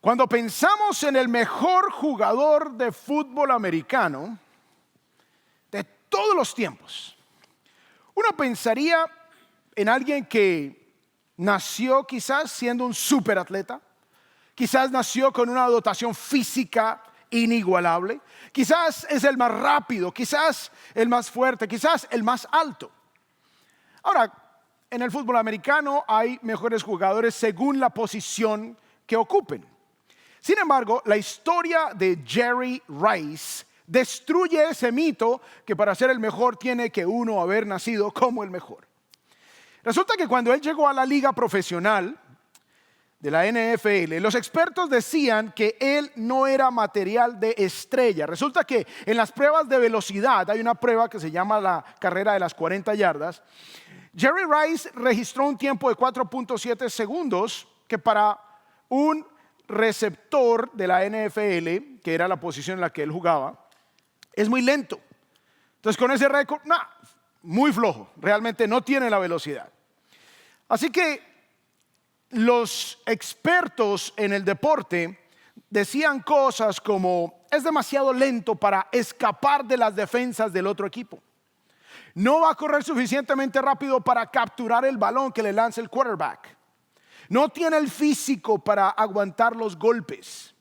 Cuando pensamos en el mejor jugador de fútbol americano de todos los tiempos, uno pensaría en alguien que nació quizás siendo un superatleta, quizás nació con una dotación física inigualable, quizás es el más rápido, quizás el más fuerte, quizás el más alto. Ahora, en el fútbol americano hay mejores jugadores según la posición que ocupen. Sin embargo, la historia de Jerry Rice destruye ese mito que para ser el mejor tiene que uno haber nacido como el mejor. Resulta que cuando él llegó a la liga profesional de la NFL, los expertos decían que él no era material de estrella. Resulta que en las pruebas de velocidad, hay una prueba que se llama la carrera de las 40 yardas, Jerry Rice registró un tiempo de 4.7 segundos, que para un receptor de la NFL, que era la posición en la que él jugaba, es muy lento. Entonces con ese récord, muy flojo, realmente no tiene la velocidad. Así que los expertos en el deporte decían cosas como: es demasiado lento para escapar de las defensas del otro equipo. No va a correr suficientemente rápido para capturar el balón que le lanza el quarterback. No tiene el físico para aguantar los golpes.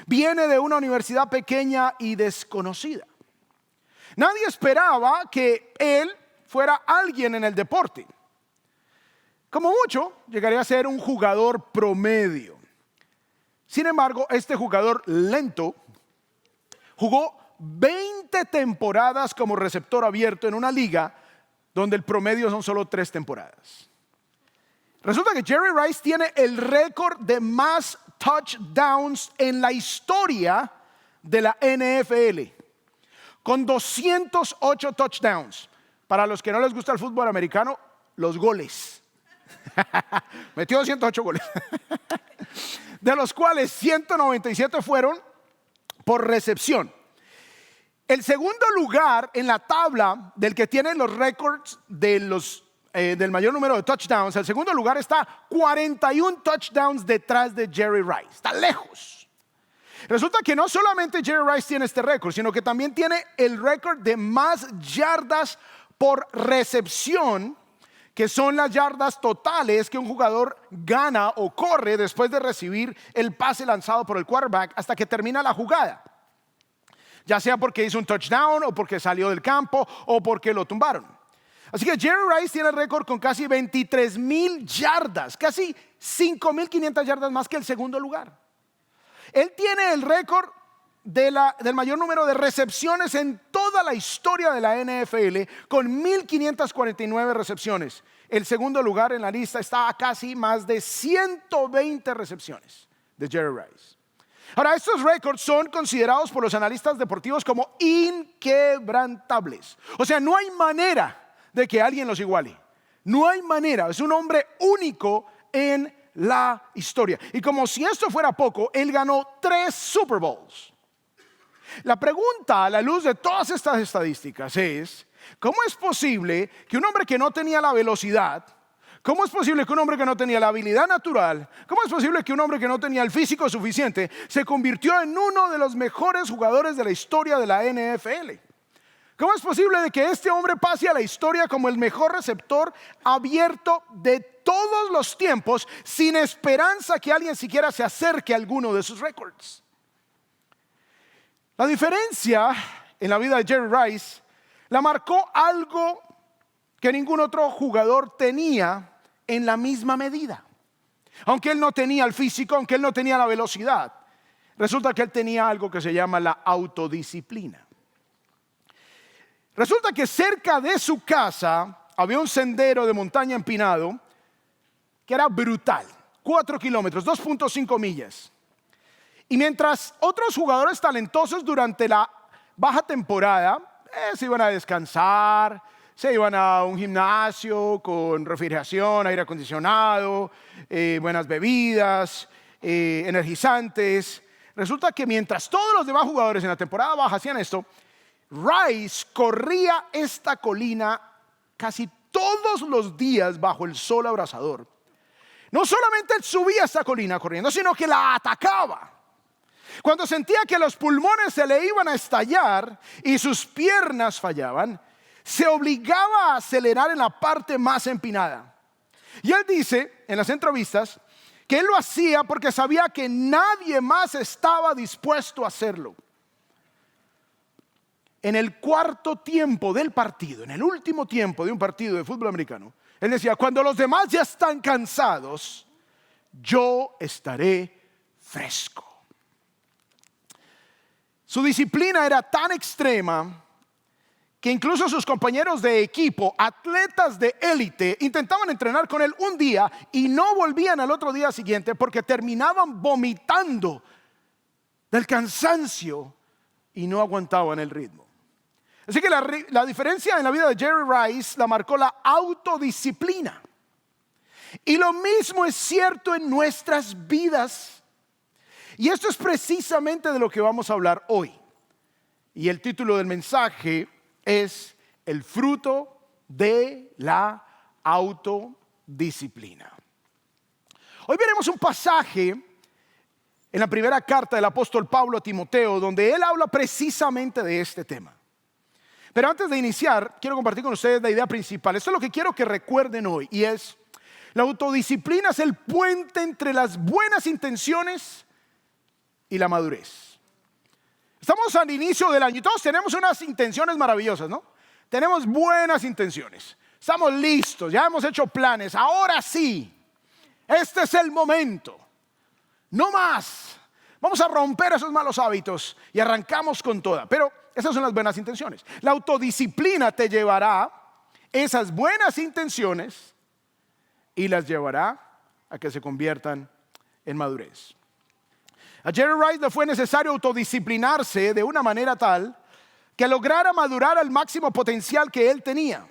Viene de una universidad pequeña y desconocida. Nadie esperaba que él fuera alguien en el deporte. Como mucho, llegaría a ser un jugador promedio. Sin embargo, este jugador lento jugó 20 temporadas como receptor abierto en una liga donde el promedio son solo 3 temporadas. Resulta que Jerry Rice tiene el récord de más touchdowns en la historia de la NFL, con 208 touchdowns. Para los que no les gusta el fútbol americano, los goles. Metió 208 goles, de los cuales 197 fueron por recepción. El segundo lugar en la tabla del que tiene los récords de del mayor número de touchdowns, el segundo lugar está 41 touchdowns detrás de Jerry Rice. Está lejos. Resulta que no solamente Jerry Rice tiene este récord, sino que también tiene el récord de más yardas por recepción, que son las yardas totales que un jugador gana o corre después de recibir el pase lanzado por el quarterback hasta que termina la jugada. Ya sea porque hizo un touchdown o porque salió del campo o porque lo tumbaron. Así que Jerry Rice tiene el récord con casi 23,000 yardas, casi 5,500 yardas más que el segundo lugar. Él tiene el récord del mayor número de recepciones en toda la historia de la NFL, con 1,549 recepciones. El segundo lugar en la lista está a casi más de 120 recepciones de Jerry Rice. Ahora, estos récords son considerados por los analistas deportivos como inquebrantables. O sea, no hay manera de que alguien los iguale. No hay manera. Es un hombre único en la historia. Y como si esto fuera poco, él ganó 3 Super Bowls. La pregunta a la luz de todas estas estadísticas es: ¿cómo es posible que un hombre que no tenía la velocidad, cómo es posible que un hombre que no tenía la habilidad natural, cómo es posible que un hombre que no tenía el físico suficiente se convirtió en uno de los mejores jugadores de la historia de la NFL? ¿Cómo es posible de que este hombre pase a la historia como el mejor receptor abierto de todos los tiempos, sin esperanza que alguien siquiera se acerque a alguno de sus récords? La diferencia en la vida de Jerry Rice la marcó algo que ningún otro jugador tenía en la misma medida. Aunque él no tenía el físico, aunque él no tenía la velocidad, resulta que él tenía algo que se llama la autodisciplina. Resulta que cerca de su casa había un sendero de montaña empinado que era brutal, 4 kilómetros, 2.5 millas. Y mientras otros jugadores talentosos durante la baja temporada se iban a descansar, se iban a un gimnasio con refrigeración, aire acondicionado, buenas bebidas, energizantes. Resulta que mientras todos los demás jugadores en la temporada baja hacían esto, Rice corría esta colina casi todos los días bajo el sol abrasador. No solamente él subía esta colina corriendo, sino que la atacaba. Cuando sentía que los pulmones se le iban a estallar y sus piernas fallaban, se obligaba a acelerar en la parte más empinada. Y él dice en las entrevistas que él lo hacía porque sabía que nadie más estaba dispuesto a hacerlo. En el cuarto tiempo del partido, en el último tiempo de un partido de fútbol americano, él decía: cuando los demás ya están cansados, yo estaré fresco. Su disciplina era tan extrema que incluso sus compañeros de equipo, atletas de élite, intentaban entrenar con él un día y no volvían al otro día siguiente porque terminaban vomitando del cansancio y no aguantaban el ritmo. Así que la diferencia en la vida de Jerry Rice la marcó la autodisciplina. Y lo mismo es cierto en nuestras vidas. Y esto es precisamente de lo que vamos a hablar hoy. Y el título del mensaje es el fruto de la autodisciplina. Hoy veremos un pasaje en la primera carta del apóstol Pablo a Timoteo, donde él habla precisamente de este tema. Pero antes de iniciar, quiero compartir con ustedes la idea principal. Esto es lo que quiero que recuerden hoy, y es: la autodisciplina es el puente entre las buenas intenciones y la madurez. Estamos al inicio del año y todos tenemos unas intenciones maravillosas, ¿no? Tenemos buenas intenciones, estamos listos, ya hemos hecho planes. Ahora sí, este es el momento, no más. Vamos a romper esos malos hábitos y arrancamos con toda. Pero esas son las buenas intenciones. La autodisciplina te llevará esas buenas intenciones y las llevará a que se conviertan en madurez. A Jerry Rice le fue necesario autodisciplinarse de una manera tal que lograra madurar al máximo potencial que él tenía.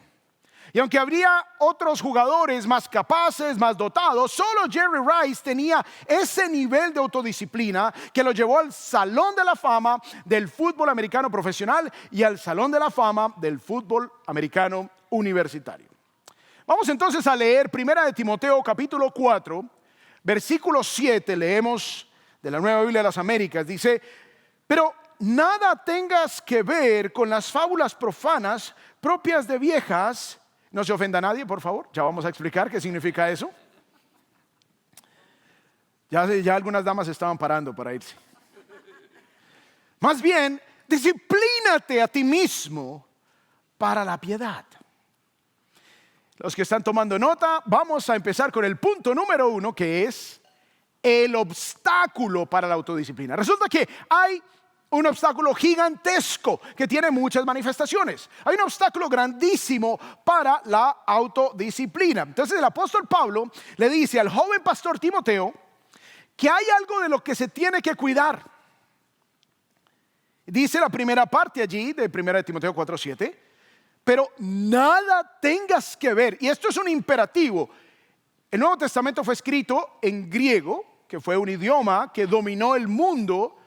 Y aunque habría otros jugadores más capaces, más dotados, solo Jerry Rice tenía ese nivel de autodisciplina que lo llevó al Salón de la Fama del fútbol americano profesional y al Salón de la Fama del fútbol americano universitario. Vamos entonces a leer 1 de Timoteo capítulo 4, versículo 7, leemos de la Nueva Biblia de las Américas. Dice: pero nada tengas que ver con las fábulas profanas propias de viejas. No se ofenda a nadie, por favor. Ya vamos a explicar qué significa eso. Ya algunas damas estaban parando para irse. Más bien, disciplínate a ti mismo para la piedad. Los que están tomando nota, vamos a empezar con el punto número 1, que es el obstáculo para la autodisciplina. Resulta que hay un obstáculo gigantesco que tiene muchas manifestaciones. Hay un obstáculo grandísimo para la autodisciplina. Entonces el apóstol Pablo le dice al joven pastor Timoteo que hay algo de lo que se tiene que cuidar. Dice la primera parte allí de 1 de Timoteo 4:7, pero nada tengas que ver. Y esto es un imperativo. El Nuevo Testamento fue escrito en griego, que fue un idioma que dominó el mundo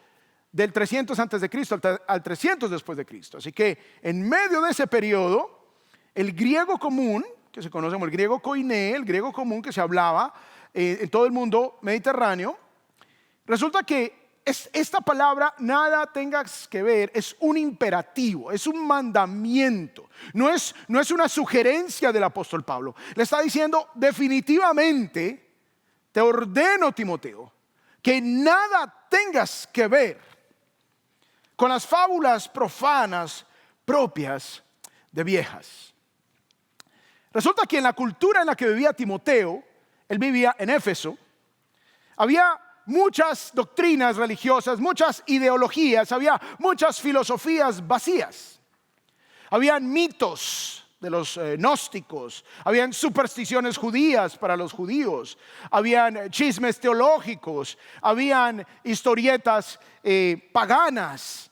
del 300 antes de Cristo al 300 después de Cristo. Así que en medio de ese periodo, el griego común, que se conoce como el griego koiné, el griego común que se hablaba en todo el mundo mediterráneo, resulta que esta palabra nada tengas que ver es un imperativo, es un mandamiento. No es una sugerencia del apóstol Pablo. Le está diciendo: definitivamente te ordeno, Timoteo, que nada tengas que ver con las fábulas profanas propias de viejas. Resulta que en la cultura en la que vivía Timoteo, él vivía en Éfeso, había muchas doctrinas religiosas, muchas ideologías, había muchas filosofías vacías. Habían mitos de los gnósticos, habían supersticiones judías para los judíos, habían chismes teológicos, habían historietas paganas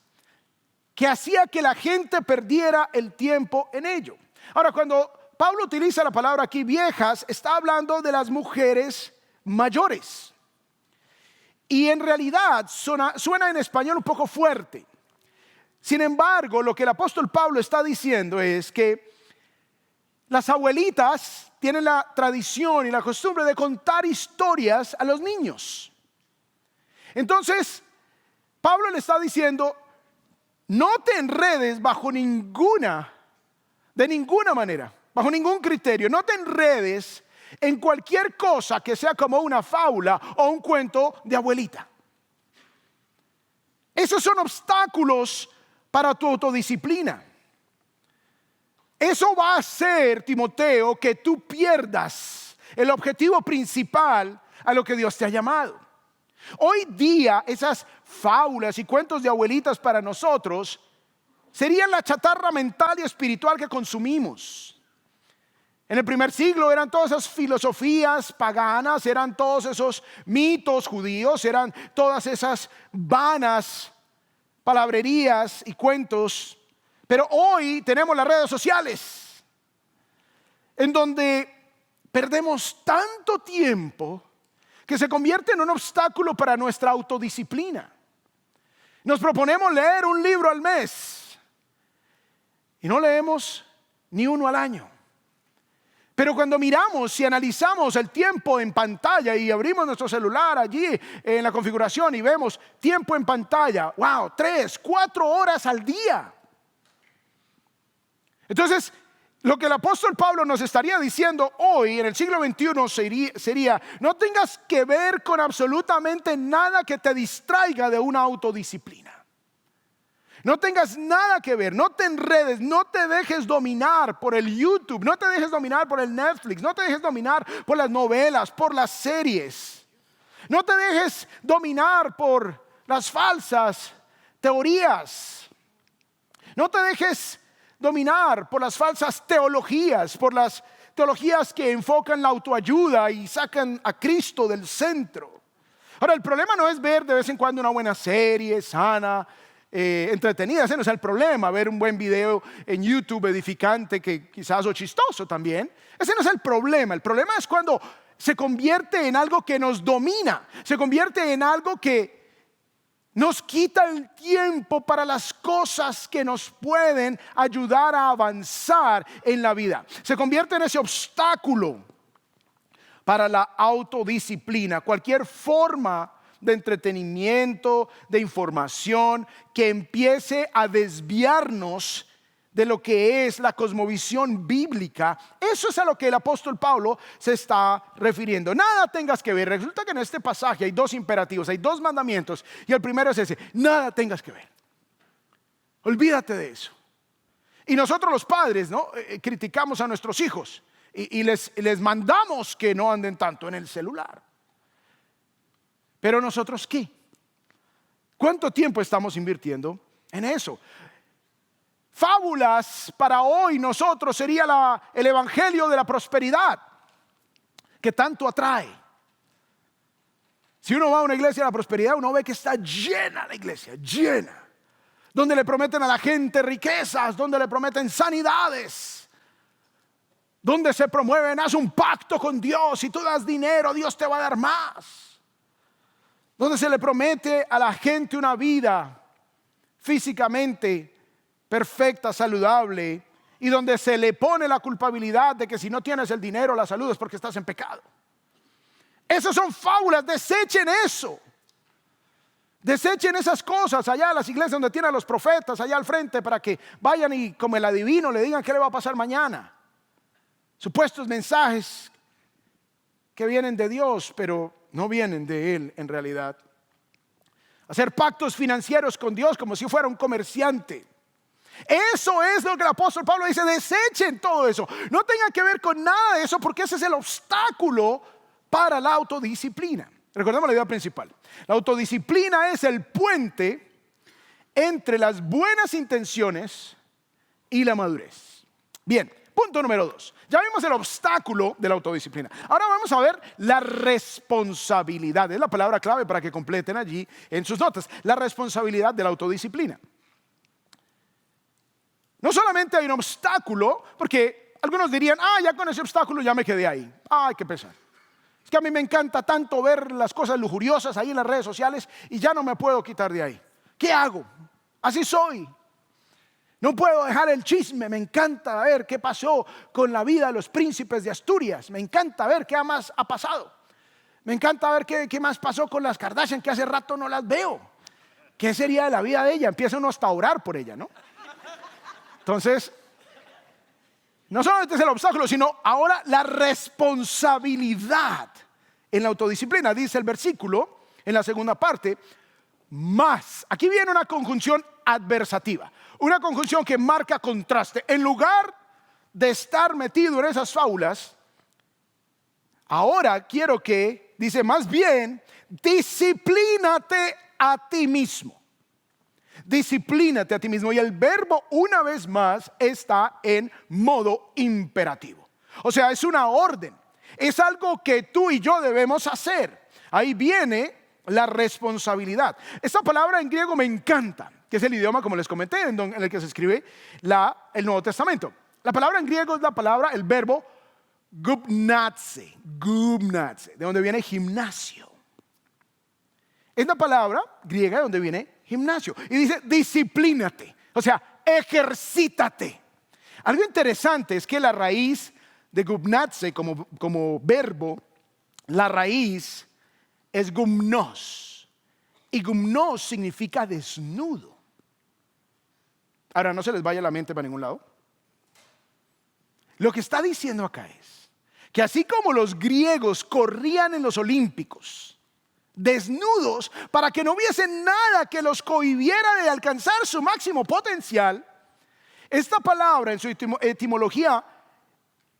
que hacía que la gente perdiera el tiempo en ello. Ahora, cuando Pablo utiliza la palabra aquí viejas, está hablando de las mujeres mayores. Y en realidad suena en español un poco fuerte. Sin embargo, lo que el apóstol Pablo está diciendo es que las abuelitas tienen la tradición y la costumbre de contar historias a los niños. Entonces, Pablo le está diciendo, no te enredes de ninguna manera, bajo ningún criterio. No te enredes en cualquier cosa que sea como una fábula o un cuento de abuelita. Esos son obstáculos para tu autodisciplina. Eso va a hacer, Timoteo, que tú pierdas el objetivo principal a lo que Dios te ha llamado. Hoy día esas fábulas y cuentos de abuelitas para nosotros serían la chatarra mental y espiritual que consumimos. En el primer siglo eran todas esas filosofías paganas, eran todos esos mitos judíos, eran todas esas vanas palabrerías y cuentos. Pero hoy tenemos las redes sociales, en donde perdemos tanto tiempo que se convierte en un obstáculo para nuestra autodisciplina. Nos proponemos leer un libro al mes y no leemos ni uno al año. Pero cuando miramos y analizamos el tiempo en pantalla y abrimos nuestro celular allí en la configuración y vemos tiempo en pantalla, wow, 3, 4 horas al día. Entonces, lo que el apóstol Pablo nos estaría diciendo hoy en el siglo XXI sería, no tengas que ver con absolutamente nada que te distraiga de una autodisciplina. No tengas nada que ver, no te enredes, no te dejes dominar por el YouTube, no te dejes dominar por el Netflix, no te dejes dominar por las novelas, por las series. No te dejes dominar por las falsas teorías. No te dejes dominar por las falsas teologías, por las teologías que enfocan la autoayuda y sacan a Cristo del centro. Ahora, el problema no es ver de vez en cuando una buena serie sana, entretenida. Ese no es el problema, ver un buen video en YouTube edificante que quizás o chistoso también. Ese no es el problema. El problema es cuando se convierte en algo que nos domina, se convierte en algo que nos quita el tiempo para las cosas que nos pueden ayudar a avanzar en la vida. Se convierte en ese obstáculo para la autodisciplina. Cualquier forma de entretenimiento, de información que empiece a desviarnos de lo que es la cosmovisión bíblica, eso es a lo que el apóstol Pablo se está refiriendo. Nada tengas que ver. Resulta que en este pasaje hay 2 imperativos, hay 2 mandamientos, y el primero es ese: nada tengas que ver. Olvídate de eso. Y nosotros los padres, ¿no? Criticamos a nuestros hijos y les mandamos que no anden tanto en el celular. Pero nosotros, ¿qué? ¿Cuánto tiempo estamos invirtiendo en eso? Fábulas para hoy nosotros sería el evangelio de la prosperidad que tanto atrae. Si uno va a una iglesia de la prosperidad, uno ve que está llena la iglesia, llena. Donde le prometen a la gente riquezas, donde le prometen sanidades, donde se promueven, haz un pacto con Dios, si tú das dinero, Dios te va a dar más. Donde se le promete a la gente una vida físicamente perfecta, saludable, y donde se le pone la culpabilidad de que si no tienes el dinero, la salud es porque estás en pecado. Esas son fábulas. Desechen eso. Desechen esas cosas allá en las iglesias donde tienen a los profetas allá al frente, para que vayan y como el adivino le digan qué le va a pasar mañana. Supuestos mensajes que vienen de Dios, pero no vienen de Él en realidad. Hacer pactos financieros con Dios como si fuera un comerciante. Eso es lo que el apóstol Pablo dice: desechen todo eso. No tengan que ver con nada de eso, porque ese es el obstáculo para la autodisciplina. Recordemos la idea principal. La autodisciplina es el puente entre las buenas intenciones y la madurez. Bien, punto número 2. Ya vimos el obstáculo de la autodisciplina. Ahora vamos a ver la responsabilidad. Es la palabra clave para que completen allí en sus notas. La responsabilidad de la autodisciplina. No solamente hay un obstáculo, porque algunos dirían: ya con ese obstáculo ya me quedé ahí. Ay, qué pesar. Es que a mí me encanta tanto ver las cosas lujuriosas ahí en las redes sociales y ya no me puedo quitar de ahí. ¿Qué hago? Así soy. No puedo dejar el chisme. Me encanta ver qué pasó con la vida de los príncipes de Asturias. Me encanta ver qué más ha pasado. Me encanta ver qué más pasó con las Kardashian, que hace rato no las veo. ¿qué sería de la vida de ella? Empieza uno hasta a orar por ella, ¿no? Entonces, no solamente es el obstáculo, sino ahora la responsabilidad en la autodisciplina. Dice el versículo en la segunda parte, más. Aquí viene una conjunción adversativa, una conjunción que marca contraste. En lugar de estar metido en esas fábulas, ahora quiero que, dice, más bien, disciplínate a ti mismo. Disciplínate a ti mismo. Y el verbo, una vez más, está en modo imperativo. O sea, es una orden. Es algo que tú y yo debemos hacer. Ahí viene la responsabilidad. Esta palabra en griego me encanta, que es el idioma, como les comenté, en el que se escribe el Nuevo Testamento. La palabra en griego es el verbo gubnaze, de donde viene gimnasio. Es la palabra griega de donde viene gimnasio. Y dice disciplínate, o sea, ejercítate. Algo interesante es que la raíz de gubnaze como verbo, la raíz es gumnos. Y gumnos significa desnudo. Ahora, no se les vaya la mente para ningún lado. Lo que está diciendo acá es que así como los griegos corrían en los olímpicos desnudos para que no hubiese nada que los cohibiera de alcanzar su máximo potencial, esta palabra en su etimología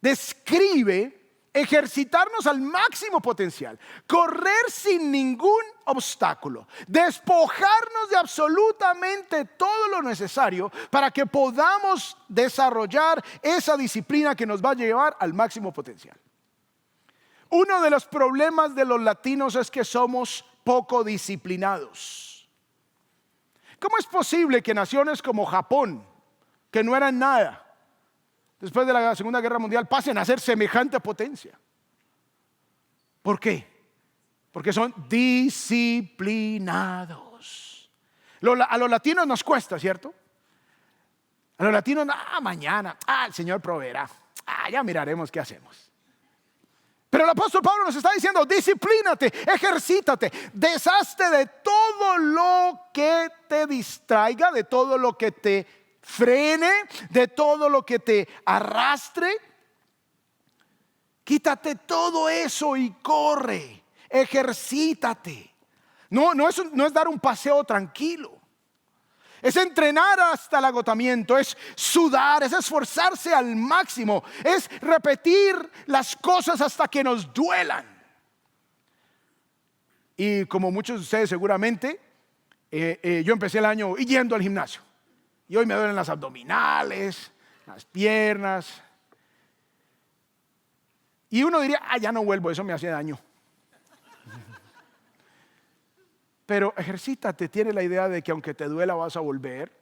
describe ejercitarnos al máximo potencial, correr sin ningún obstáculo, despojarnos de absolutamente todo lo necesario para que podamos desarrollar esa disciplina que nos va a llevar al máximo potencial. Uno de los problemas de los latinos es que somos poco disciplinados. ¿Cómo es posible que naciones como Japón, que no eran nada después de la Segunda Guerra Mundial, pasen a ser semejante potencia? ¿Por qué? Porque son disciplinados. A los latinos nos cuesta, ¿cierto? A los latinos, mañana, el Señor proveerá, ya miraremos qué hacemos. Pero el apóstol Pablo nos está diciendo, disciplínate, ejercítate, deshazte de todo lo que te distraiga, de todo lo que te frene, de todo lo que te arrastre. Quítate todo eso y corre, ejercítate. No es dar un paseo tranquilo. Es entrenar hasta el agotamiento, es sudar, es esforzarse al máximo, es repetir las cosas hasta que nos duelan. Y como muchos de ustedes seguramente, yo empecé el año yendo al gimnasio. Y hoy me duelen las abdominales, las piernas. Y uno diría, ya no vuelvo, eso me hace daño. Pero ejercítate, tiene la idea de que aunque te duela vas a volver,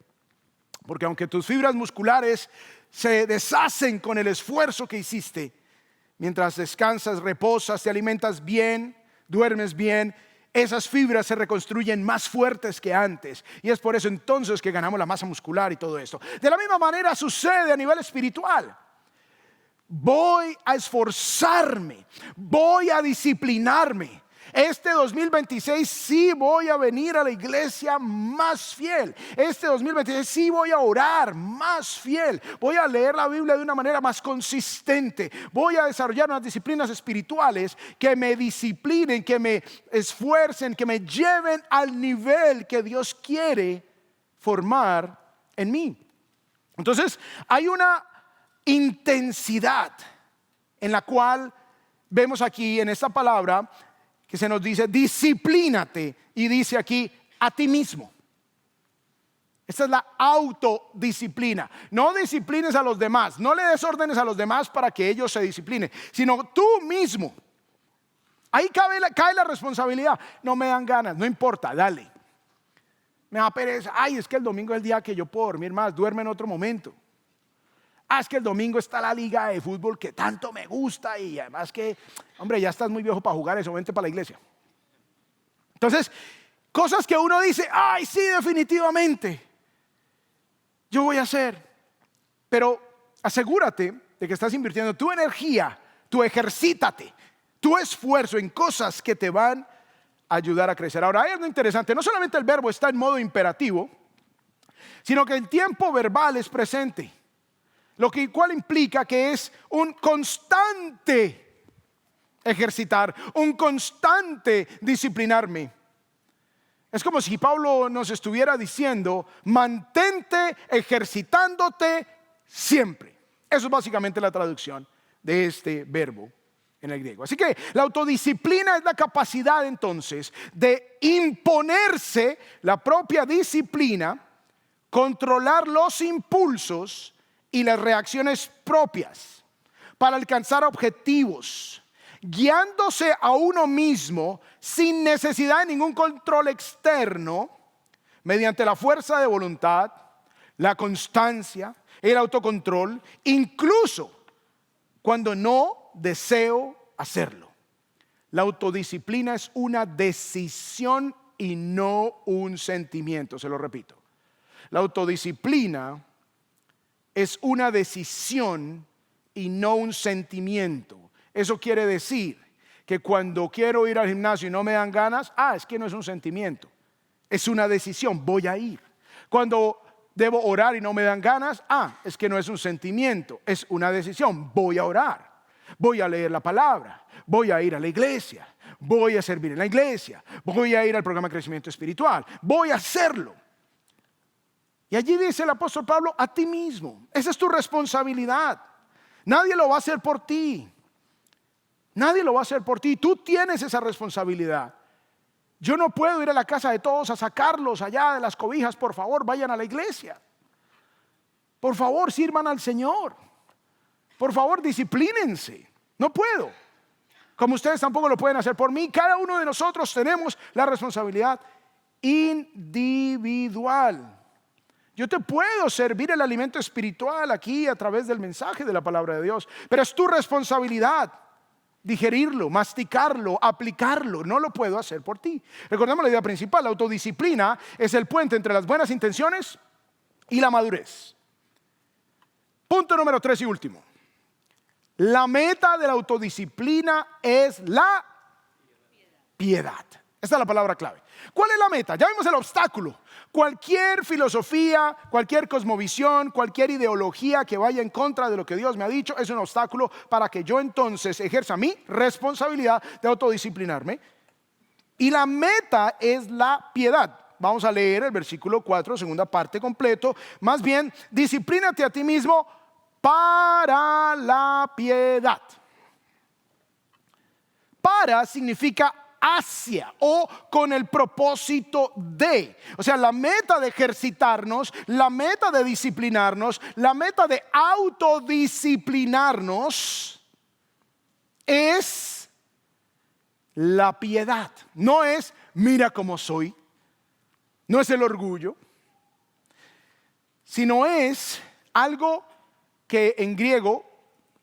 porque aunque tus fibras musculares se deshacen con el esfuerzo que hiciste, mientras descansas, reposas, te alimentas bien, duermes bien, esas fibras se reconstruyen más fuertes que antes. Y es por eso entonces que ganamos la masa muscular y todo esto. De la misma manera sucede a nivel espiritual. Voy a esforzarme, voy a disciplinarme. Este 2026 sí voy a venir a la iglesia más fiel. Este 2026 sí voy a orar más fiel. Voy a leer la Biblia de una manera más consistente. Voy a desarrollar unas disciplinas espirituales que me disciplinen, que me esfuercen, que me lleven al nivel que Dios quiere formar en mí. Entonces hay una intensidad en la cual vemos aquí en esta palabra que se nos dice disciplínate, y dice aquí a ti mismo. Esta es la autodisciplina. No disciplines a los demás, no le des órdenes a los demás para que ellos se disciplinen, sino tú mismo. Ahí cae la responsabilidad. No me dan ganas, no importa, dale. Me da pereza, es que el domingo es el día que yo puedo dormir más, duerme en otro momento. Es que el domingo está la liga de fútbol que tanto me gusta, y además que, hombre, ya estás muy viejo para jugar eso, vente para la iglesia. Entonces, cosas que uno dice, sí, definitivamente, yo voy a hacer. Pero asegúrate de que estás invirtiendo tu energía, tu ejercítate, tu esfuerzo en cosas que te van ayudar a crecer. Ahora, hay algo interesante. No solamente el verbo está en modo imperativo, sino que el tiempo verbal es presente. Cual implica que es un constante ejercitar, un constante disciplinarme. Es como si Pablo nos estuviera diciendo: mantente ejercitándote siempre. Eso es básicamente la traducción de este verbo en el griego. Así que la autodisciplina es la capacidad entonces de imponerse la propia disciplina, controlar los impulsos y las reacciones propias para alcanzar objetivos, guiándose a uno mismo sin necesidad de ningún control externo, mediante la fuerza de voluntad, la constancia, el autocontrol, incluso cuando no deseo hacerlo. La autodisciplina es una decisión y no un sentimiento, se lo repito. La autodisciplina es una decisión y no un sentimiento. Eso quiere decir que cuando quiero ir al gimnasio y no me dan ganas, es que no es un sentimiento, es una decisión, voy a ir. Cuando debo orar y no me dan ganas, es que no es un sentimiento, es una decisión, voy a orar. Voy a leer la palabra, voy a ir a la iglesia, voy a servir en la iglesia, voy a ir al programa de crecimiento espiritual, voy a hacerlo. Y allí dice el apóstol Pablo: a ti mismo, esa es tu responsabilidad. Nadie lo va a hacer por ti. Nadie lo va a hacer por ti. Tú tienes esa responsabilidad. Yo no puedo ir a la casa de todos a sacarlos allá de las cobijas. Por favor, vayan a la iglesia. Por favor, sirvan al Señor. Por favor, disciplínense. No puedo. Como ustedes tampoco lo pueden hacer por mí. Cada uno de nosotros tenemos la responsabilidad individual. Yo te puedo servir el alimento espiritual aquí a través del mensaje de la palabra de Dios, pero es tu responsabilidad digerirlo, masticarlo, aplicarlo. No lo puedo hacer por ti. Recordemos la idea principal: la autodisciplina es el puente entre las buenas intenciones y la madurez. Punto número 3 y último: la meta de la autodisciplina es la piedad. Esta es la palabra clave. ¿Cuál es la meta? Ya vimos el obstáculo. Cualquier filosofía, cualquier cosmovisión, cualquier ideología que vaya en contra de lo que Dios me ha dicho es un obstáculo para que yo entonces ejerza mi responsabilidad de autodisciplinarme. Y la meta es la piedad. Vamos a leer el versículo 4, segunda parte completo. Más bien, disciplínate a ti mismo para la piedad. Para significa hacia o con el propósito de. O sea, la meta de ejercitarnos, la meta de disciplinarnos, la meta de autodisciplinarnos es la piedad. No es mira cómo soy, no es el orgullo, sino es algo que en griego,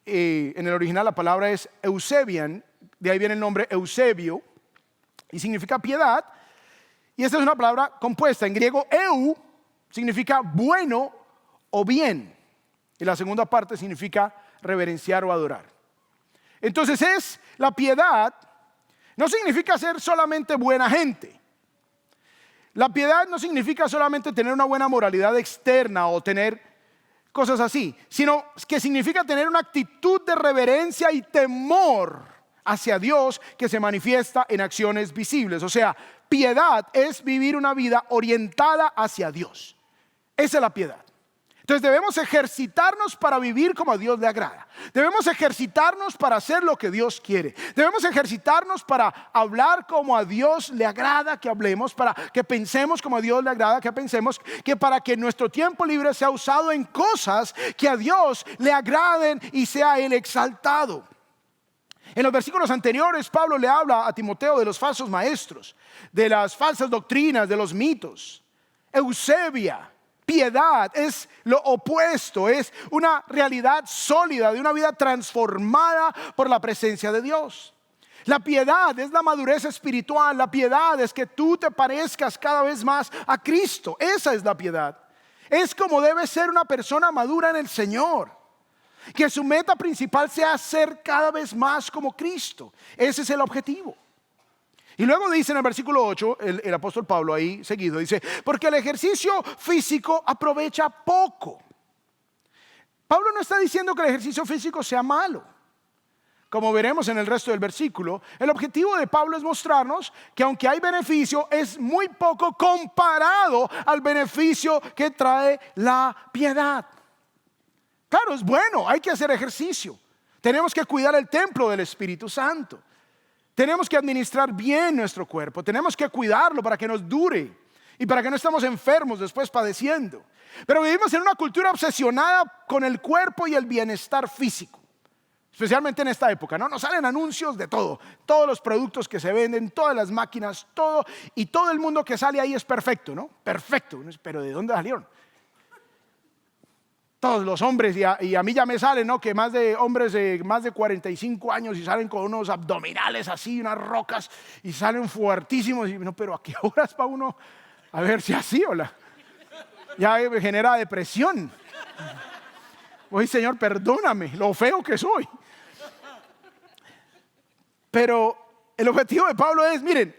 en el original la palabra es eusebian, de ahí viene el nombre Eusebio, y significa piedad. Y esta es una palabra compuesta. En griego, eu significa bueno o bien, y la segunda parte significa reverenciar o adorar. Entonces la piedad no significa ser solamente buena gente. La piedad no significa solamente tener una buena moralidad externa o tener cosas así, sino que significa tener una actitud de reverencia y temor hacia Dios que se manifiesta en acciones visibles. O sea, piedad es vivir una vida orientada hacia Dios. Esa es la piedad. Entonces debemos ejercitarnos para vivir como a Dios le agrada. Debemos ejercitarnos para hacer lo que Dios quiere. Debemos ejercitarnos para hablar como a Dios le agrada que hablemos, para que pensemos como a Dios le agrada que pensemos, que para que nuestro tiempo libre sea usado en cosas que a Dios le agraden y sea Él exaltado. En los versículos anteriores, Pablo le habla a Timoteo de los falsos maestros, de las falsas doctrinas, de los mitos. Eusebia, piedad, es lo opuesto, es una realidad sólida de una vida transformada por la presencia de Dios. La piedad es la madurez espiritual. La piedad es que tú te parezcas cada vez más a Cristo. Esa es la piedad. Es como debe ser una persona madura en el Señor. Que su meta principal sea ser cada vez más como Cristo. Ese es el objetivo. Y luego dice en el versículo 8, el apóstol Pablo ahí seguido, dice, porque el ejercicio físico aprovecha poco. Pablo no está diciendo que el ejercicio físico sea malo. Como veremos en el resto del versículo, el objetivo de Pablo es mostrarnos que aunque hay beneficio, es muy poco comparado al beneficio que trae la piedad. Claro, es bueno, hay que hacer ejercicio. Tenemos que cuidar el templo del Espíritu Santo. Tenemos que administrar bien nuestro cuerpo. Tenemos que cuidarlo para que nos dure y para que no estemos enfermos después padeciendo. Pero vivimos en una cultura obsesionada con el cuerpo y el bienestar físico. Especialmente en esta época, ¿no? Nos salen anuncios de todo. Todos los productos que se venden, todas las máquinas, todo. Y todo el mundo que sale ahí es perfecto, ¿no? Perfecto. Pero ¿de dónde salieron? Todos los hombres, y a mí ya me sale, ¿no? Que más de hombres de más de 45 años y salen con unos abdominales así, unas rocas, y salen fuertísimos. Y no, pero ¿a qué horas va uno a ver si así o la? Ya me genera depresión. Oye, Señor, perdóname, lo feo que soy. Pero el objetivo de Pablo es, miren,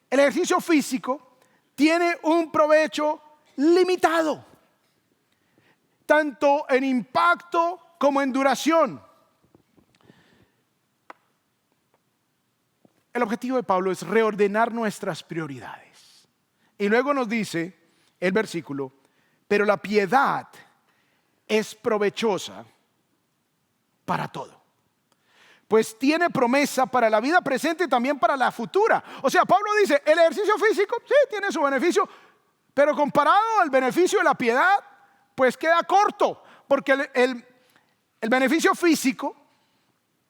el ejercicio físico tiene un provecho limitado, tanto en impacto como en duración. El objetivo de Pablo es reordenar nuestras prioridades. Y luego nos dice el versículo, pero la piedad es provechosa para todo, pues tiene promesa para la vida presente y también para la futura. O sea, Pablo dice, el ejercicio físico sí tiene su beneficio, pero comparado al beneficio de la piedad, pues queda corto, porque el beneficio físico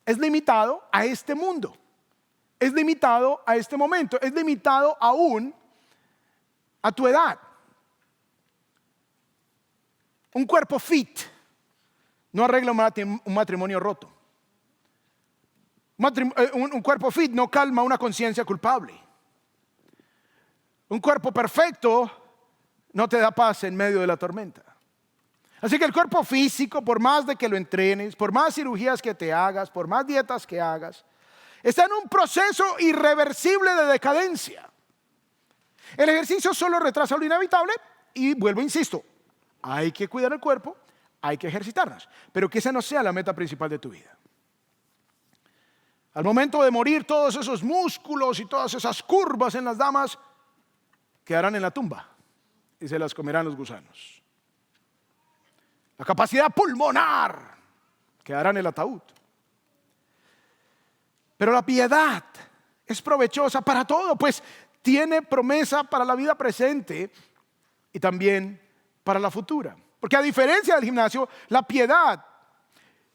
es limitado a este mundo, es limitado a este momento, es limitado aún a tu edad. Un cuerpo fit no arregla un matrimonio roto. Un cuerpo fit no calma una conciencia culpable. Un cuerpo perfecto no te da paz en medio de la tormenta. Así que el cuerpo físico, por más de que lo entrenes, por más cirugías que te hagas, por más dietas que hagas, está en un proceso irreversible de decadencia. El ejercicio solo retrasa lo inevitable y vuelvo, insisto, hay que cuidar el cuerpo, hay que ejercitarnos, pero que esa no sea la meta principal de tu vida. Al momento de morir, todos esos músculos y todas esas curvas en las damas quedarán en la tumba y se las comerán los gusanos. La capacidad pulmonar quedará en el ataúd. Pero la piedad es provechosa para todo, pues tiene promesa para la vida presente y también para la futura. Porque a diferencia del gimnasio, la piedad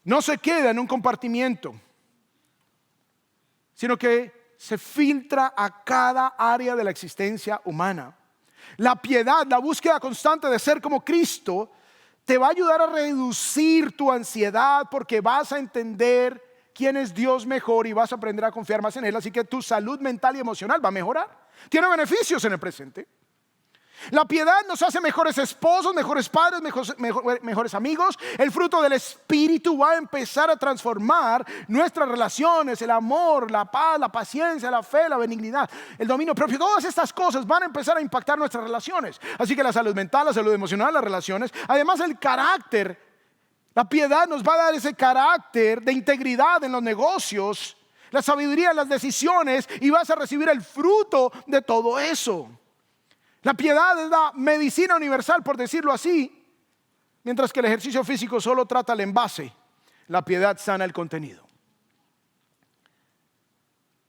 no se queda en un compartimiento, sino que se filtra a cada área de la existencia humana. La piedad, la búsqueda constante de ser como Cristo, te va a ayudar a reducir tu ansiedad porque vas a entender quién es Dios mejor y vas a aprender a confiar más en Él. Así que tu salud mental y emocional va a mejorar. Tiene beneficios en el presente. La piedad nos hace mejores esposos, mejores padres, mejores amigos. El fruto del Espíritu va a empezar a transformar nuestras relaciones, el amor, la paz, la paciencia, la fe, la benignidad, el dominio propio. Todas estas cosas van a empezar a impactar nuestras relaciones. Así que la salud mental, la salud emocional, las relaciones, además el carácter. La piedad nos va a dar ese carácter de integridad en los negocios, la sabiduría en las decisiones, y vas a recibir el fruto de todo eso. La piedad es la medicina universal, por decirlo así, mientras que el ejercicio físico solo trata el envase. La piedad sana el contenido.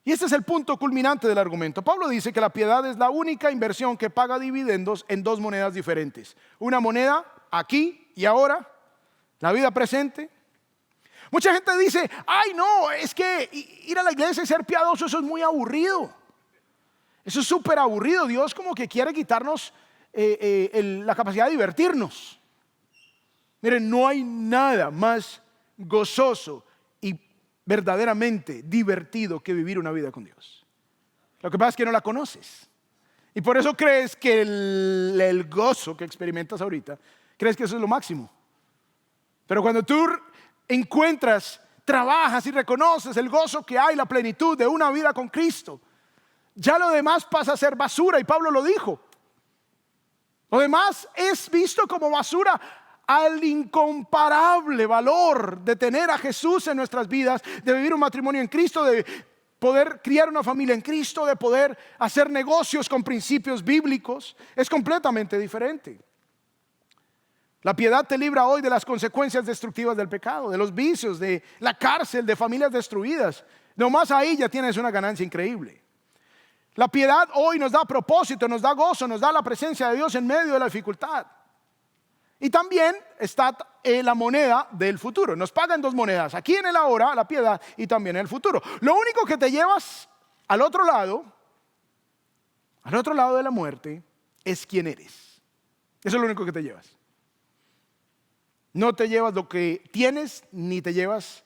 Y este es el punto culminante del argumento. Pablo dice que la piedad es la única inversión que paga dividendos en dos monedas diferentes. Una moneda aquí y ahora, la vida presente. Mucha gente dice, ay no, es que ir a la iglesia y ser piadoso, eso es muy aburrido. Eso es súper aburrido. Dios como que quiere quitarnos la capacidad de divertirnos. Miren, no hay nada más gozoso y verdaderamente divertido que vivir una vida con Dios. Lo que pasa es que no la conoces. Y por eso crees que el gozo que experimentas ahorita, crees que eso es lo máximo. Pero cuando tú encuentras, trabajas y reconoces el gozo que hay, la plenitud de una vida con Cristo, Ya lo demás pasa a ser basura, y Pablo lo dijo. Lo demás es visto como basura al incomparable valor de tener a Jesús en nuestras vidas, de vivir un matrimonio en Cristo, de poder criar una familia en Cristo, de poder hacer negocios con principios bíblicos. Es completamente diferente. La piedad te libra hoy de las consecuencias destructivas del pecado, de los vicios, de la cárcel, de familias destruidas. Nomás ahí ya tienes una ganancia increíble. La piedad hoy nos da propósito, nos da gozo, nos da la presencia de Dios en medio de la dificultad. Y también está la moneda del futuro. Nos pagan dos monedas, aquí en el ahora, la piedad, y también en el futuro. Lo único que te llevas al otro lado de la muerte, es quién eres. Eso es lo único que te llevas. No te llevas lo que tienes, ni te llevas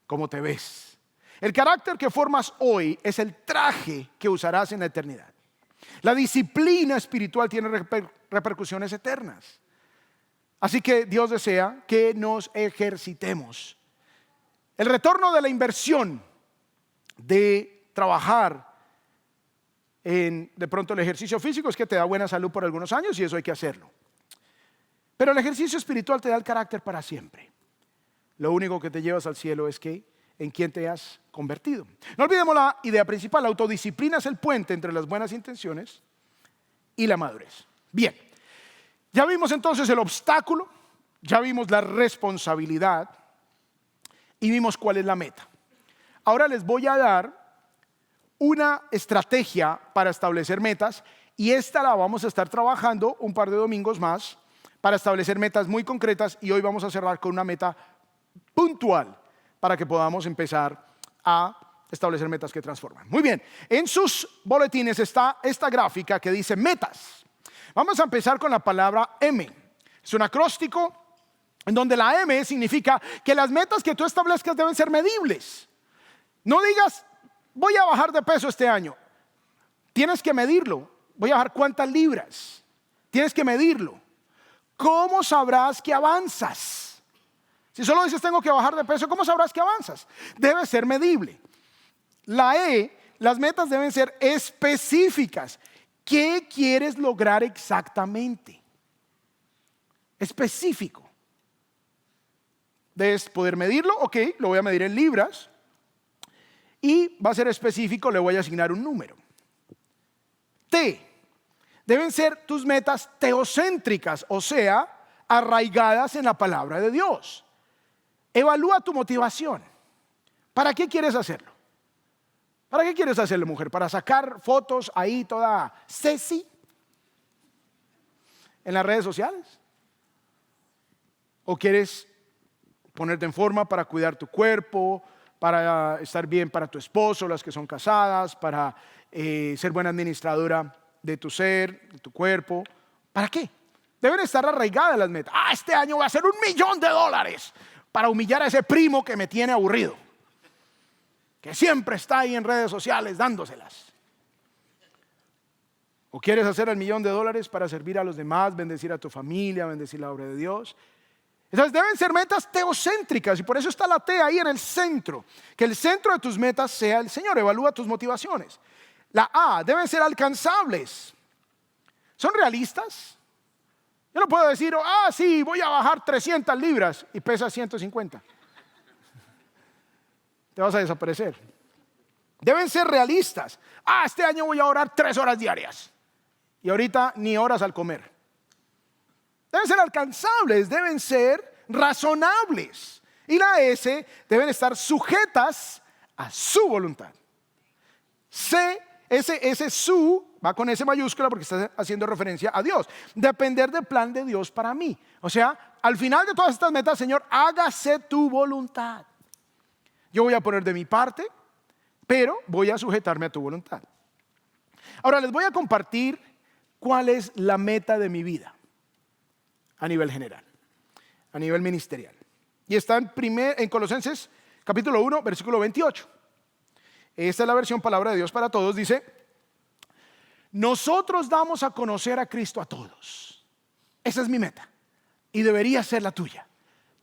cómo te ves. El carácter que formas hoy es el traje que usarás en la eternidad. La disciplina espiritual tiene repercusiones eternas. Así que Dios desea que nos ejercitemos. El retorno de la inversión de trabajar en de pronto el ejercicio físico es que te da buena salud por algunos años, y eso hay que hacerlo. Pero el ejercicio espiritual te da el carácter para siempre. Lo único que te llevas al cielo es en quién te has convertido. No olvidemos la idea principal: la autodisciplina es el puente entre las buenas intenciones y la madurez. Bien, ya vimos entonces el obstáculo, ya vimos la responsabilidad y vimos cuál es la meta. Ahora les voy a dar una estrategia para establecer metas, y esta la vamos a estar trabajando un par de domingos más para establecer metas muy concretas, y hoy vamos a cerrar con una meta puntual para que podamos empezar a establecer metas que transforman. Muy bien, en sus boletines está esta gráfica que dice metas. Vamos a empezar con la palabra M. Es un acróstico en donde la M significa que las metas que tú establezcas deben ser medibles. No digas, voy a bajar de peso este año. Tienes que medirlo. Voy a bajar cuántas libras. Tienes que medirlo. ¿Cómo sabrás que avanzas? Si solo dices tengo que bajar de peso, ¿cómo sabrás que avanzas? Debe ser medible. La E, las metas deben ser específicas. ¿Qué quieres lograr exactamente? Específico. Debes poder medirlo. Ok, lo voy a medir en libras. Y va a ser específico, le voy a asignar un número. T, deben ser tus metas teocéntricas, o sea, arraigadas en la palabra de Dios. Evalúa tu motivación. ¿Para qué quieres hacerlo? ¿Para qué quieres hacerlo, mujer? ¿Para sacar fotos ahí toda sexy en las redes sociales? ¿O quieres ponerte en forma para cuidar tu cuerpo, para estar bien para tu esposo, las que son casadas, para ser buena administradora de tu ser, de tu cuerpo? ¿Para qué? Deben estar arraigadas las metas. Este año voy a hacer $1,000,000 para humillar a ese primo que me tiene aburrido, que siempre está ahí en redes sociales dándoselas. ¿O quieres hacer $1,000,000 para servir a los demás, bendecir a tu familia, bendecir la obra de Dios? Entonces deben ser metas teocéntricas, y por eso está la T ahí en el centro. Que el centro de tus metas sea el Señor. Evalúa tus motivaciones. La A, deben ser alcanzables. ¿Son realistas? Yo no puedo decir, sí, voy a bajar 300 libras y pesa 150. Te vas a desaparecer. Deben ser realistas. Este año voy a orar 3 horas diarias. Y ahorita ni horas al comer. Deben ser alcanzables, deben ser razonables. Y la S, deben estar sujetas a su voluntad. C, ese su va con S mayúscula porque está haciendo referencia a Dios. Depender del plan de Dios para mí. O sea, al final de todas estas metas, Señor, hágase tu voluntad. Yo voy a poner de mi parte, pero voy a sujetarme a tu voluntad. Ahora les voy a compartir cuál es la meta de mi vida a nivel general, a nivel ministerial. Y está en Colosenses capítulo 1, versículo 28. Esta es la versión Palabra de Dios para Todos. Dice: nosotros damos a conocer a Cristo a todos. Esa es mi meta y debería ser la tuya.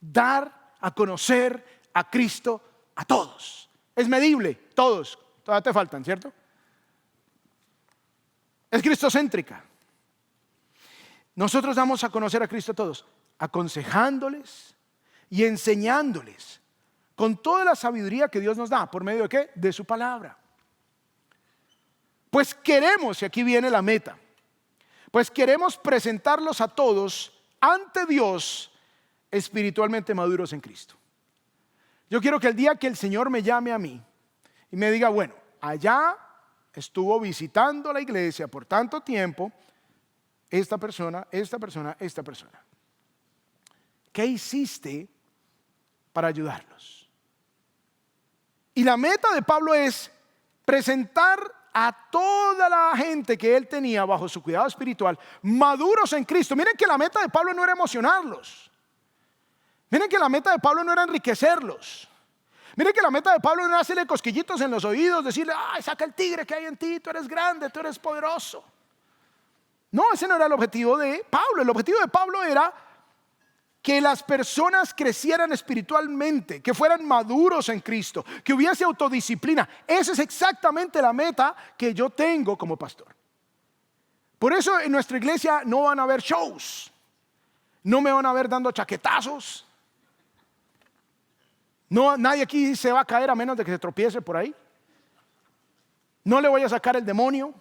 Dar a conocer a Cristo a todos. Es medible, todos. Todavía te faltan, ¿cierto? es cristocéntrica. Nosotros damos a conocer a Cristo a todos, aconsejándoles y enseñándoles con toda la sabiduría que Dios nos da. ¿Por medio de qué? De su palabra. Pues queremos, y aquí viene la meta, pues queremos presentarlos a todos ante Dios espiritualmente maduros en Cristo. Yo quiero que el día que el Señor me llame a mí y me diga, bueno, allá estuvo visitando la iglesia por tanto tiempo, esta persona. ¿Qué hiciste para ayudarlos? Y la meta de Pablo es presentar a toda la gente que él tenía bajo su cuidado espiritual, maduros en Cristo. Miren que la meta de Pablo no era emocionarlos. Miren que la meta de Pablo no era enriquecerlos. Miren que la meta de Pablo no era hacerle cosquillitos en los oídos, decirle, ay, saca el tigre que hay en ti, tú eres grande, tú eres poderoso. No, ese no era el objetivo de Pablo. El objetivo de Pablo era que las personas crecieran espiritualmente, que fueran maduros en Cristo, que hubiese autodisciplina. Esa es exactamente la meta que yo tengo como pastor. Por eso en nuestra iglesia no van a haber shows, no me van a ver dando chaquetazos. No, nadie aquí se va a caer a menos de que se tropiece por ahí. No le voy a sacar el demonio.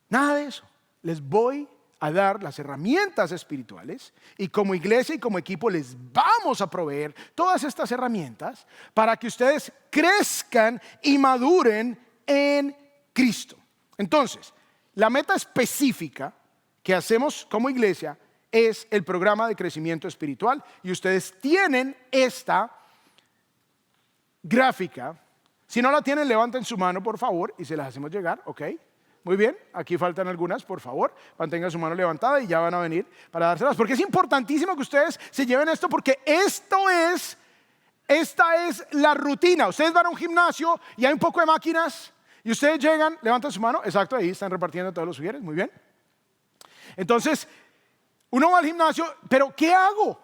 Nada de eso. Les voy a dar las herramientas espirituales y como iglesia y como equipo les vamos a proveer todas estas herramientas para que ustedes crezcan y maduren en Cristo. Entonces, la meta específica que hacemos como iglesia es el programa de crecimiento espiritual y ustedes tienen esta gráfica. Si no la tienen, levanten su mano por favor y se las hacemos llegar, ¿ok? Muy bien, aquí faltan algunas, por favor, mantengan su mano levantada y ya van a venir para dárselas, porque es importantísimo que ustedes se lleven esto, porque esta es la rutina. Ustedes van a un gimnasio y hay un poco de máquinas y ustedes llegan, levantan su mano, exacto, ahí están repartiendo todos los sugieres, muy bien. Entonces, uno va al gimnasio, pero ¿qué hago?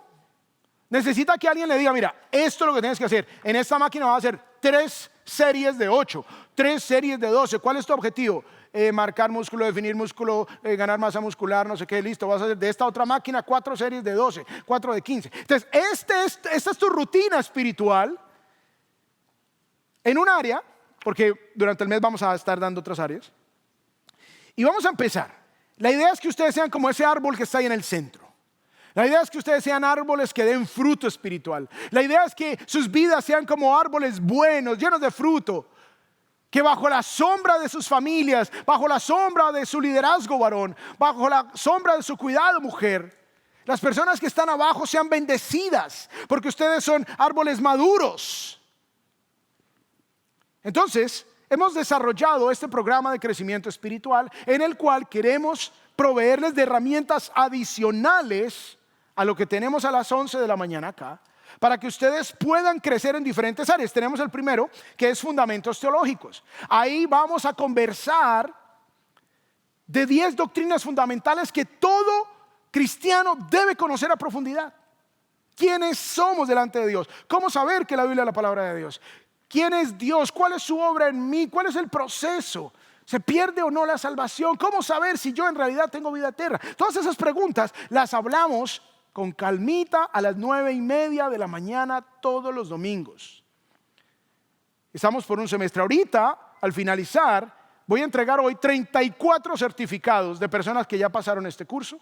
Necesita que alguien le diga, mira, esto es lo que tienes que hacer. En esta máquina vas a hacer 3 series de 8, 3 series de 12. ¿Cuál es tu objetivo? Marcar músculo, definir músculo, ganar masa muscular, no sé qué, listo. Vas a hacer de esta otra máquina 4 series de 12, 4 de 15. Entonces, esta es tu rutina espiritual en un área, porque durante el mes vamos a estar dando otras áreas. Y vamos a empezar. La idea es que ustedes sean como ese árbol que está ahí en el centro. La idea es que ustedes sean árboles que den fruto espiritual. La idea es que sus vidas sean como árboles buenos, llenos de fruto. Que bajo la sombra de sus familias, bajo la sombra de su liderazgo varón, bajo la sombra de su cuidado mujer, las personas que están abajo sean bendecidas, porque ustedes son árboles maduros. Entonces, hemos desarrollado este programa de crecimiento espiritual en el cual queremos proveerles de herramientas adicionales a lo que tenemos a las 11 de la mañana acá, para que ustedes puedan crecer en diferentes áreas. Tenemos el primero, que es fundamentos teológicos. Ahí vamos a conversar de 10 doctrinas fundamentales que todo cristiano debe conocer a profundidad. ¿Quiénes somos delante de Dios? ¿Cómo saber que la Biblia es la palabra de Dios? ¿Quién es Dios? ¿Cuál es su obra en mí? ¿Cuál es el proceso? ¿Se pierde o no la salvación? ¿Cómo saber si yo en realidad tengo vida eterna? Todas esas preguntas las hablamos con calmita a las 9:30 de la mañana todos los domingos. Estamos por un semestre. Ahorita, al finalizar, voy a entregar hoy 34 certificados de personas que ya pasaron este curso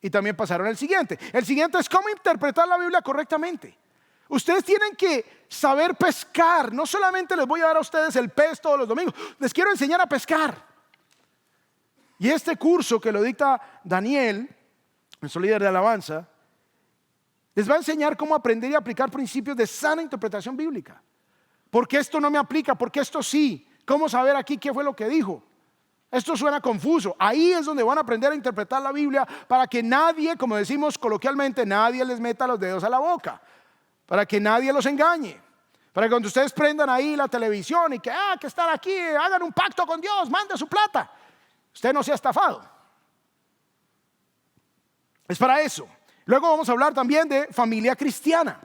y también pasaron el siguiente. El siguiente es cómo interpretar la Biblia correctamente. Ustedes tienen que saber pescar. No solamente les voy a dar a ustedes el pez todos los domingos, les quiero enseñar a pescar. Y este curso que lo dicta Daniel, nuestro líder de alabanza, les va a enseñar cómo aprender y aplicar principios de sana interpretación bíblica. ¿Por qué esto no me aplica? ¿Por qué esto sí? ¿Cómo saber aquí qué fue lo que dijo? Esto suena confuso. Ahí es donde van a aprender a interpretar la Biblia para que nadie, como decimos coloquialmente, nadie les meta los dedos a la boca. Para que nadie los engañe. Para que cuando ustedes prendan ahí la televisión y que están aquí, hagan un pacto con Dios, mande su plata, usted no sea estafado. Es para eso. Luego vamos a hablar también de familia cristiana.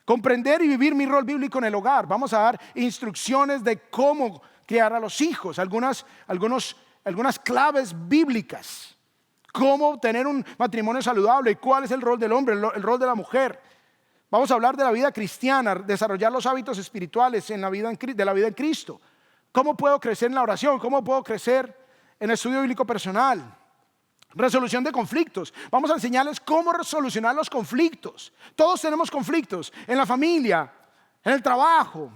Comprender y vivir mi rol bíblico en el hogar. Vamos a dar instrucciones de cómo criar a los hijos, algunas claves bíblicas, cómo tener un matrimonio saludable y cuál es el rol del hombre, el rol de la mujer. Vamos a hablar de la vida cristiana, desarrollar los hábitos espirituales de la vida en Cristo. ¿Cómo puedo crecer en la oración? ¿Cómo puedo crecer en el estudio bíblico personal? Resolución de conflictos. Vamos a enseñarles cómo solucionar los conflictos. Todos tenemos conflictos en la familia, en el trabajo,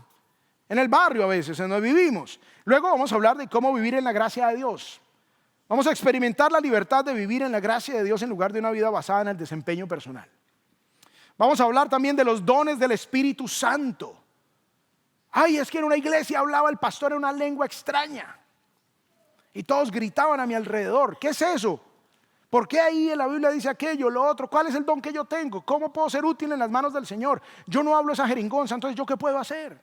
en el barrio a veces, en donde vivimos. Luego vamos a hablar de cómo vivir en la gracia de Dios. Vamos a experimentar la libertad de vivir en la gracia de Dios en lugar de una vida basada en el desempeño personal. Vamos a hablar también de los dones del Espíritu Santo. Ay, es que en una iglesia hablaba el pastor en una lengua extraña y todos gritaban a mi alrededor. ¿Qué es eso? ¿Por qué ahí en la Biblia dice aquello, lo otro? ¿Cuál es el don que yo tengo? ¿Cómo puedo ser útil en las manos del Señor? Yo no hablo esa jeringonza, entonces ¿yo qué puedo hacer?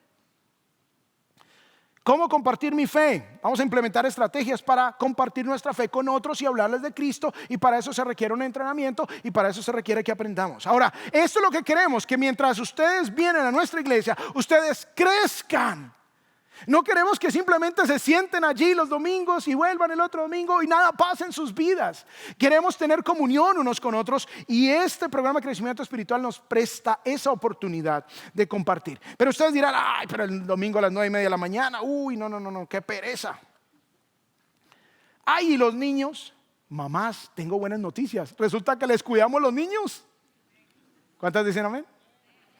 ¿Cómo compartir mi fe? Vamos a implementar estrategias para compartir nuestra fe con otros y hablarles de Cristo, y para eso se requiere un entrenamiento y para eso se requiere que aprendamos. Ahora, esto es lo que queremos, que mientras ustedes vienen a nuestra iglesia, ustedes crezcan. No queremos que simplemente se sienten allí los domingos y vuelvan el otro domingo y nada pasa en sus vidas. Queremos tener comunión unos con otros, y este programa de crecimiento espiritual nos presta esa oportunidad de compartir. Pero ustedes dirán, ay, pero el domingo a las 9:30 de la mañana, uy, no, qué pereza. Ay, y los niños, mamás, tengo buenas noticias. Resulta que les cuidamos los niños. ¿Cuántas dicen amén?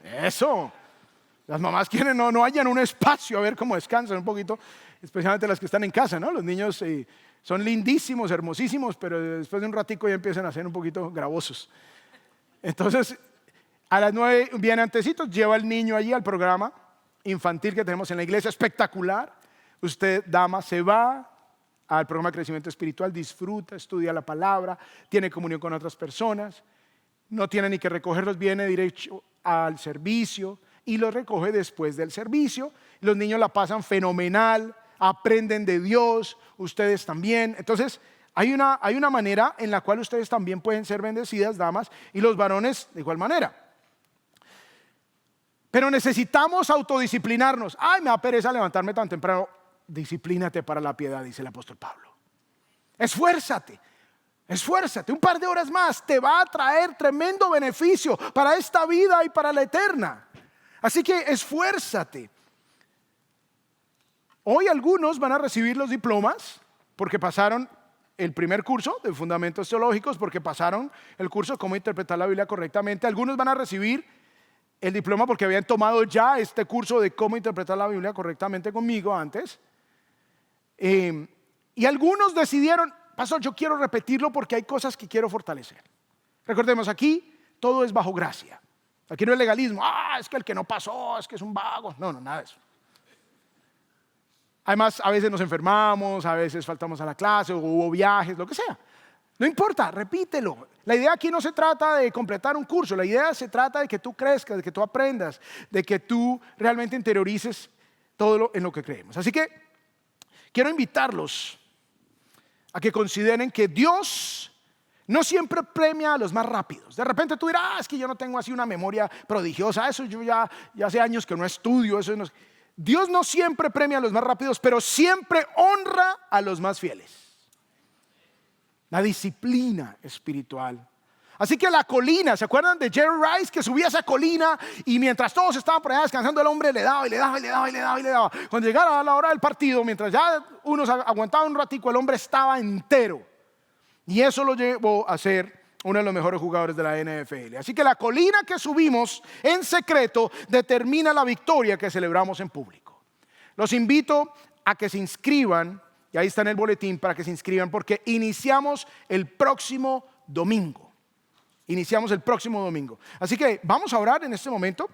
Eso. Las mamás quieren, no hallan un espacio a ver cómo descansan un poquito, especialmente las que están en casa, ¿no? Los niños son lindísimos, hermosísimos, pero después de un ratico ya empiezan a ser un poquito gravosos. Entonces, a las 9 viene antecitos, lleva al niño allí al programa infantil que tenemos en la iglesia, espectacular. Usted, dama, se va al programa de crecimiento espiritual, disfruta, estudia la palabra, tiene comunión con otras personas, no tiene ni que recogerlos, viene directo al servicio y los recoge después del servicio. Los niños la pasan fenomenal, aprenden de Dios, ustedes también. Entonces hay una manera en la cual ustedes también pueden ser bendecidas, damas, y los varones de igual manera. Pero necesitamos autodisciplinarnos. Ay, me da pereza levantarme tan temprano. Disciplínate para la piedad, dice el apóstol Pablo. Esfuérzate. Un par de horas más te va a traer tremendo beneficio para esta vida y para la eterna. Así que esfuérzate. Hoy algunos van a recibir los diplomas porque pasaron el primer curso de fundamentos teológicos, porque pasaron el curso de cómo interpretar la Biblia correctamente. Algunos van a recibir el diploma porque habían tomado ya este curso de cómo interpretar la Biblia correctamente conmigo antes. Y algunos decidieron, pastor, yo quiero repetirlo porque hay cosas que quiero fortalecer. Recordemos, aquí todo es bajo gracia. Aquí no es legalismo. Es que el que no pasó, es que es un vago. No, nada de eso. Además, a veces nos enfermamos, a veces faltamos a la clase, o hubo viajes, lo que sea. No importa, repítelo. La idea aquí no se trata de completar un curso. La idea se trata de que tú crezcas, de que tú aprendas, de que tú realmente interiorices todo en lo que creemos. Así que quiero invitarlos a que consideren que Dios no siempre premia a los más rápidos. De repente tú dirás, es que yo no tengo así una memoria prodigiosa, eso yo ya hace años que no estudio, eso no. Dios no siempre premia a los más rápidos, pero siempre honra a los más fieles. La disciplina espiritual. Así que la colina, ¿se acuerdan de Jerry Rice que subía esa colina y mientras todos estaban por allá descansando, el hombre le daba y le daba y le daba y le daba y le daba? Cuando llegara a la hora del partido, mientras ya unos aguantaban un ratico, el hombre estaba entero. Y eso lo llevó a ser uno de los mejores jugadores de la NFL. Así que la colina que subimos en secreto determina la victoria que celebramos en público. Los invito a que se inscriban, y ahí está en el boletín para que se inscriban, porque iniciamos el próximo domingo. Así que vamos a orar en este momento.